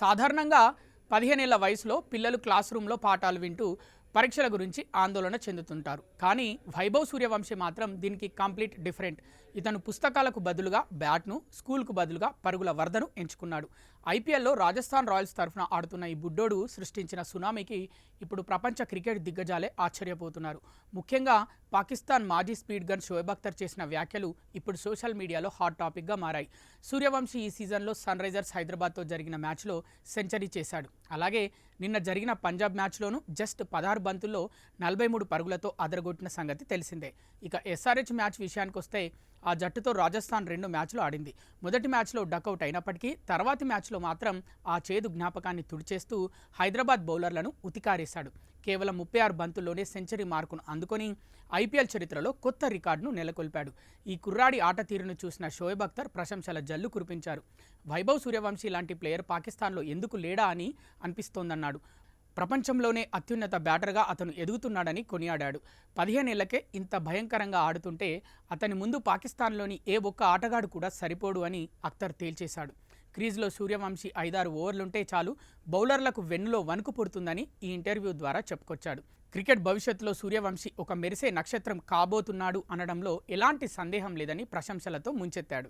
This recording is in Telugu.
సాధారణంగా 15 ఏళ్ల వయసులో పిల్లలు క్లాస్ రూమ్లో పాఠాలు వింటూ పరీక్షల గురించి ఆందోళన చెందుతుంటారు. కానీ వైభవ్ సూర్యవంశీ మాత్రం దీనికి కంప్లీట్ డిఫరెంట్. ఇతను పుస్తకాలకు బదులుగా బ్యాట్ను, స్కూల్కు బదులుగా పరుగుల వరదను ఎంచుకున్నాడు. ఐపీఎల్లో రాజస్థాన్ రాయల్స్ తరఫున ఆడుతున్న ఈ బుడ్డోడు సృష్టించిన సునామీకి ఇప్పుడు ప్రపంచ క్రికెట్ దిగ్గజాలే ఆశ్చర్యపోతున్నారు. ముఖ్యంగా పాకిస్తాన్ మాజీ స్పీడ్ గన్ షోయబ్ అఖ్తర్ చేసిన వ్యాఖ్యలు ఇప్పుడు సోషల్ మీడియాలో హాట్ టాపిక్గా మారాయి. సూర్యవంశీ ఈ సీజన్లో సన్ రైజర్స్ హైదరాబాద్తో జరిగిన మ్యాచ్లో సెంచరీ చేశాడు. అలాగే నిన్న జరిగిన పంజాబ్ మ్యాచ్లోనూ జస్ట్ 16 బంతుల్లో 43 పరుగులతో అదరగొట్టిన సంగతి తెలిసిందే. ఇక ఎస్ఆర్హెచ్ మ్యాచ్ విషయానికి వస్తే ఆ జట్టుతో రాజస్థాన్ 2 మ్యాచ్లు ఆడింది. మొదటి మ్యాచ్లో డకౌట్ అయినప్పటికీ తర్వాతి మ్యాచ్లో మాత్రం ఆ చేదు జ్ఞాపకాన్ని తుడిచేస్తూ హైదరాబాద్ బౌలర్లను ఉతికారేశాడు. కేవలం 36 బంతుల్లోనే సెంచరీ మార్కును అందుకొని ఐపీఎల్ చరిత్రలో కొత్త రికార్డును నెలకొల్పాడు. ఈ కుర్రాడి ఆట తీరును చూసిన షోయబ్ అఖ్తర్ ప్రశంసల జల్లు కురిపించారు. వైభవ్ సూర్యవంశీ లాంటి ప్లేయర్ పాకిస్తాన్లో ఎందుకు లేడా అని అనిపిస్తోందన్నాడు. ప్రపంచంలోనే అత్యున్నత బ్యాటర్గా అతను ఎదుగుతున్నాడని కొనియాడాడు. 15 ఏళ్లకే ఇంత భయంకరంగా ఆడుతుంటే అతని ముందు పాకిస్తాన్లోని ఏ ఒక్క ఆటగాడు కూడా సరిపోడు అని అఖ్తర్ తేల్చేశాడు. క్రీజ్లో సూర్యవంశీ 5-6 ఓవర్లుంటే చాలు బౌలర్లకు వెన్నులో వణుకు పుడుతుందని ఈ ఇంటర్వ్యూ ద్వారా చెప్పుకొచ్చాడు. క్రికెట్ భవిష్యత్తులో సూర్యవంశీ ఒక మెరిసే నక్షత్రం కాబోతున్నాడు అనడంలో ఎలాంటి సందేహం లేదని ప్రశంసలతో ముంచెత్తాడు.